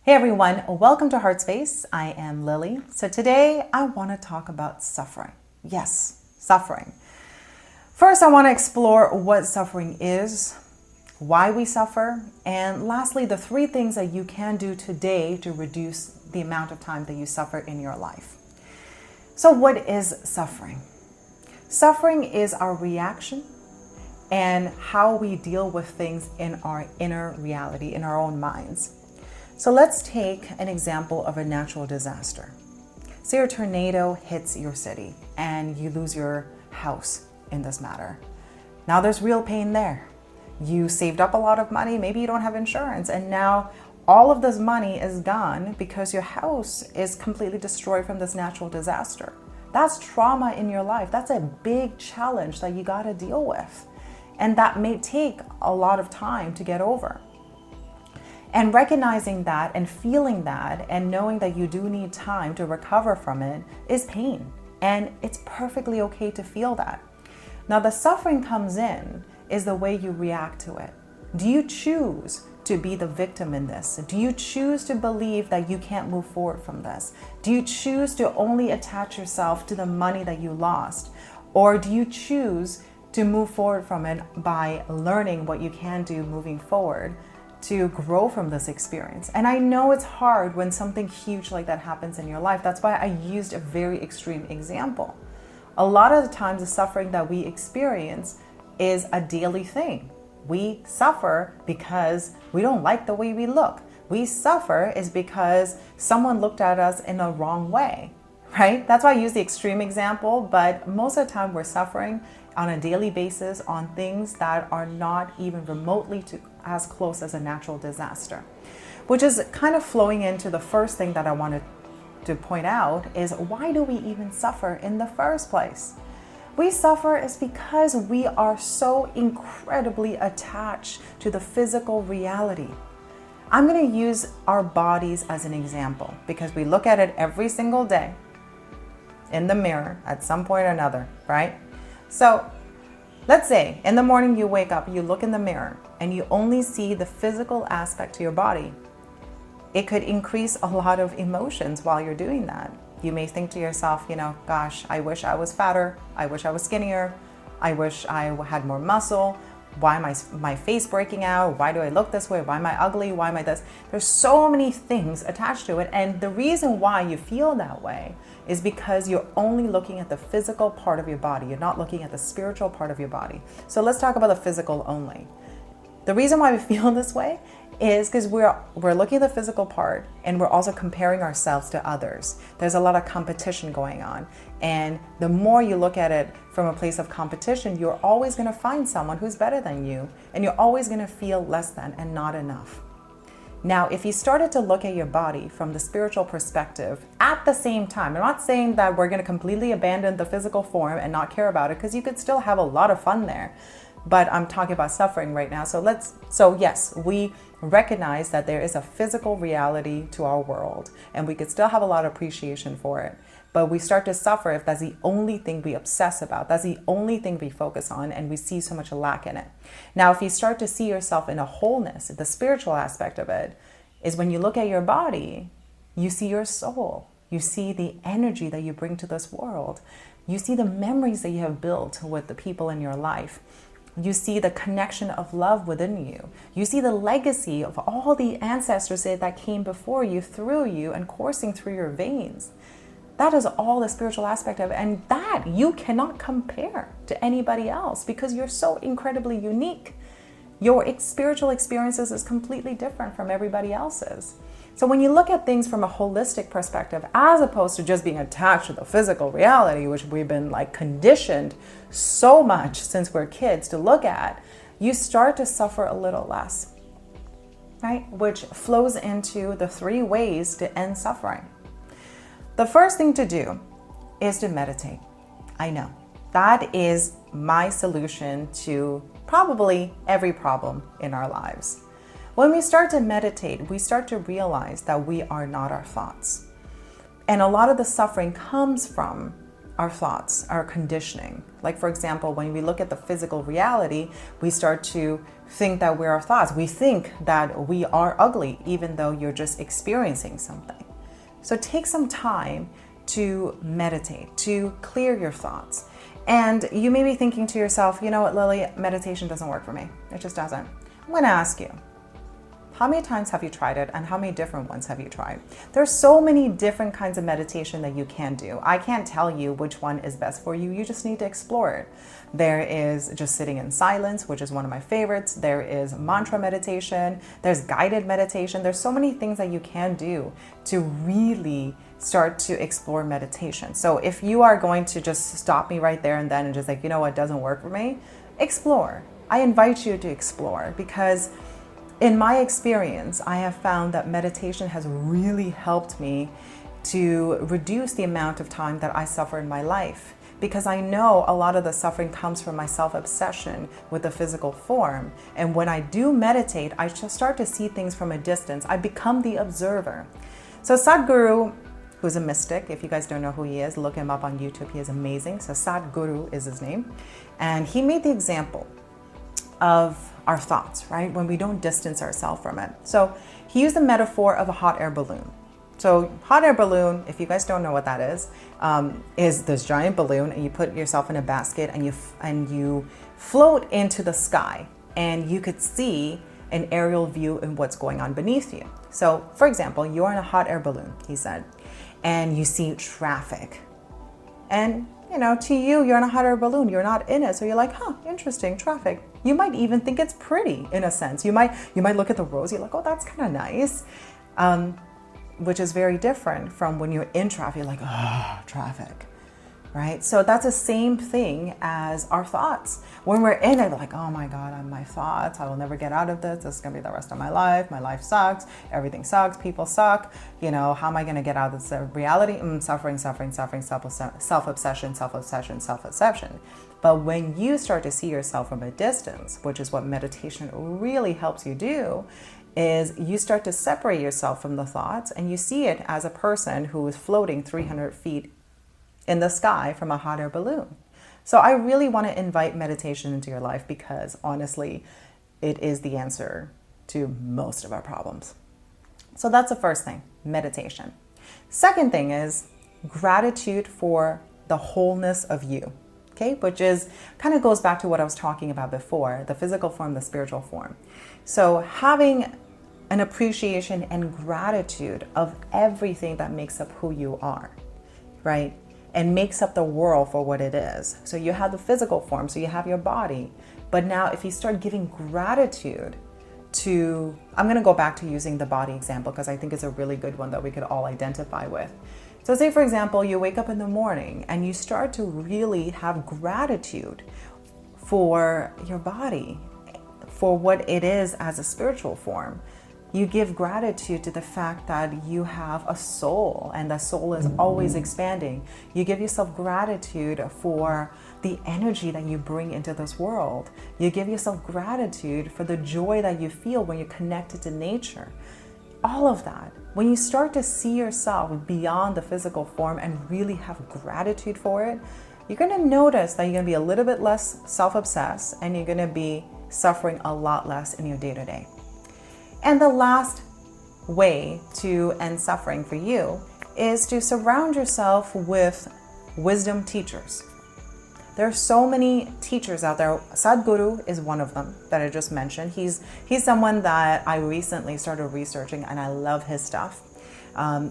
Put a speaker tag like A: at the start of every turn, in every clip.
A: Hey everyone, welcome to HeartSpace. I am Lily. So today I want to talk about suffering. Yes, suffering. First, I want to explore what suffering is, why we suffer, and lastly, the 3 things that you can do today to reduce the amount of time that you suffer in your life. So what is suffering? Suffering is our reaction and how we deal with things in our inner reality, in our own minds. So let's take an example of a natural disaster. Say a tornado hits your city and you lose your house in this matter. Now there's real pain there. You saved up a lot of money, maybe you don't have insurance, and now all of this money is gone because your house is completely destroyed from this natural disaster. That's trauma in your life. That's a big challenge that you got to deal with. And that may take a lot of time to get over. And recognizing that and feeling that and knowing that you do need time to recover from it is pain. And it's perfectly okay to feel that. Now, the suffering comes in is the way you react to it. Do you choose to be the victim in this? Do you choose to believe that you can't move forward from this? Do you choose to only attach yourself to the money that you lost? Or do you choose to move forward from it by learning what you can do moving forward to grow from this experience? And I know it's hard when something huge like that happens in your life. That's why I used a very extreme example. A lot of the times the suffering that we experience is a daily thing. We suffer because we don't like the way we look. We suffer is because someone looked at us in a wrong way, right? That's why I use the extreme example, but most of the time we're suffering on a daily basis on things that are not even remotely as close as a natural disaster, which is kind of flowing into the first thing that I wanted to point out is why do we even suffer in the first place? We suffer is because we are so incredibly attached to the physical reality. I'm going to use our bodies as an example because we look at it every single day in the mirror at some point or another, right? So let's say in the morning you wake up, you look in the mirror and you only see the physical aspect to your body. It could increase a lot of emotions while you're doing that. You may think to yourself, gosh, I wish I was fatter. I wish I was skinnier. I wish I had more muscle. Why am my face breaking out? Why do I look this way? Why am I ugly? Why am I this? There's so many things attached to it. And the reason why you feel that way is because you're only looking at the physical part of your body. You're not looking at the spiritual part of your body. So let's talk about the physical only. The reason why we feel this way is because we're looking at the physical part and we're also comparing ourselves to others. There's a lot of competition going on. And the more you look at it from a place of competition, you're always going to find someone who's better than you. And you're always going to feel less than and not enough. Now, if you started to look at your body from the spiritual perspective at the same time, I'm not saying that we're going to completely abandon the physical form and not care about it, because you could still have a lot of fun there. But I'm talking about suffering right now. So yes, we recognize that there is a physical reality to our world and we could still have a lot of appreciation for it. But we start to suffer if that's the only thing we obsess about. That's the only thing we focus on and we see so much lack in it. Now, if you start to see yourself in a wholeness, the spiritual aspect of it is when you look at your body, you see your soul. You see the energy that you bring to this world. You see the memories that you have built with the people in your life. You see the connection of love within you. You see the legacy of all the ancestors that came before you, through you, and coursing through your veins. That is all the spiritual aspect of it. And that you cannot compare to anybody else because you're so incredibly unique. Your spiritual experiences is completely different from everybody else's. So when you look at things from a holistic perspective, as opposed to just being attached to the physical reality, which we've been conditioned so much since we're kids to look at, you start to suffer a little less, right? Which flows into the 3 ways to end suffering. The first thing to do is to meditate. I know that is my solution to probably every problem in our lives. When we start to meditate, we start to realize that we are not our thoughts. And a lot of the suffering comes from our thoughts, our conditioning. Like, for example, when we look at the physical reality, we start to think that we're our thoughts. We think that we are ugly, even though you're just experiencing something. So take some time to meditate, to clear your thoughts. And you may be thinking to yourself, you know what, Lily, meditation doesn't work for me. It just doesn't. I'm going to ask you, how many times have you tried it, and how many different ones have you tried? There's so many different kinds of meditation that you can do. I can't tell you which one is best for you. You just need to explore it. There is just sitting in silence, which is one of my favorites. There is mantra meditation. There's guided meditation. There's so many things that you can do to really start to explore meditation. So if you are going to just stop me right there and then and just like, you know what, doesn't work for me, explore. I invite you to explore, because in my experience, I have found that meditation has really helped me to reduce the amount of time that I suffer in my life, because I know a lot of the suffering comes from my self-obsession with the physical form. And when I do meditate, I just start to see things from a distance. I become the observer. So Sadhguru, who's a mystic, if you guys don't know who he is, look him up on YouTube. He is amazing. So Sadhguru is his name. And he made the example of our thoughts, right? When we don't distance ourselves from it. So he used the metaphor of a hot air balloon. So hot air balloon, if you guys don't know what that is this giant balloon, and you put yourself in a basket and you float into the sky, and you could see an aerial view in what's going on beneath you. So for example, you're in a hot air balloon, he said, and you see traffic. And you know, to you, you're in a hot air balloon, you're not in it. So you're like, huh, interesting, traffic. You might even think it's pretty in a sense. You might look at the roads, you're like, oh, that's kind of nice. Which is very different from when you're in traffic, you're like, oh, traffic, right? So that's the same thing as our thoughts. When we're in it, like, oh my God, my thoughts, I will never get out of this. This is gonna be the rest of my life. My life sucks. Everything sucks. People suck. You know, how am I gonna get out of this reality? Suffering, self-obsession. But when you start to see yourself from a distance, which is what meditation really helps you do, is you start to separate yourself from the thoughts, and you see it as a person who is floating 300 feet in the sky from a hot air balloon. So I really want to invite meditation into your life, because honestly, it is the answer to most of our problems. So that's the first thing, meditation. Second thing is gratitude for the wholeness of you, okay? Which is kind of goes back to what I was talking about before, the physical form, the spiritual form. So having an appreciation and gratitude of everything that makes up who you are, right? And makes up the world for what it is. So you have the physical form, so you have your body. But now if you start giving gratitude to, I'm going to go back to using the body example because I think it's a really good one that we could all identify with. So say, for example, you wake up in the morning and you start to really have gratitude for your body, for what it is as a spiritual form. You give gratitude to the fact that you have a soul, and the soul is always expanding. You give yourself gratitude for the energy that you bring into this world. You give yourself gratitude for the joy that you feel when you're connected to nature. All of that. When you start to see yourself beyond the physical form and really have gratitude for it, you're going to notice that you're going to be a little bit less self-obsessed, and you're going to be suffering a lot less in your day-to-day. And the last way to end suffering for you is to surround yourself with wisdom teachers. There are so many teachers out there. Sadhguru is one of them that I just mentioned. He's someone that I recently started researching, and I love his stuff.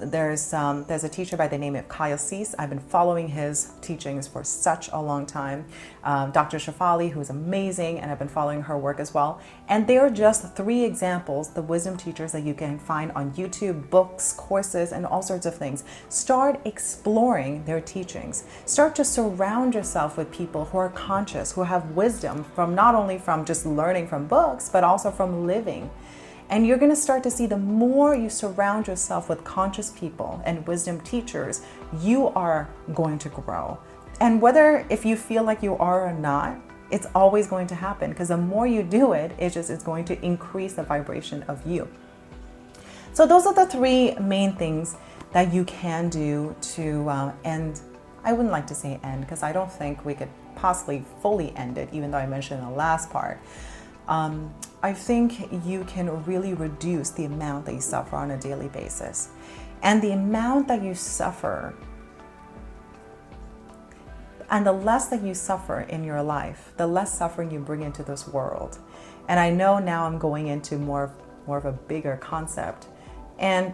A: There's a teacher by the name of Kyle Cease. I've been following his teachings for such a long time. Dr. Shafali, who's amazing, and I've been following her work as well. And they are just 3 examples, the wisdom teachers that you can find on YouTube, books, courses, and all sorts of things. Start exploring their teachings. Start to surround yourself with people who are conscious, who have wisdom from not only from just learning from books, but also from living. And you're going to start to see the more you surround yourself with conscious people and wisdom teachers, you are going to grow. And whether if you feel like you are or not, it's always going to happen, because the more you do it, it's going to increase the vibration of you. So those are the 3 main things that you can do to end I wouldn't like to say end, because I don't think we could possibly fully end it, even though I mentioned in the last part. I think you can really reduce the amount that you suffer on a daily basis. And the amount that you suffer, and the less that you suffer in your life, the less suffering you bring into this world. And I know now I'm going into more of a bigger concept. And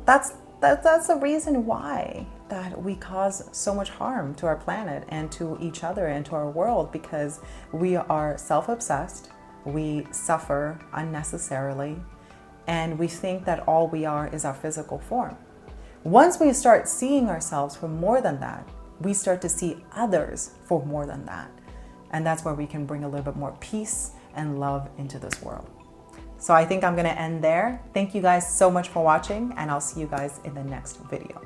A: that's the reason why that we cause so much harm to our planet and to each other and to our world, because we are self-obsessed, we suffer unnecessarily, and we think that all we are is our physical form. Once we start seeing ourselves for more than that, we start to see others for more than that. And that's where we can bring a little bit more peace and love into this world. So I think I'm going to end there. Thank you guys so much for watching, and I'll see you guys in the next video.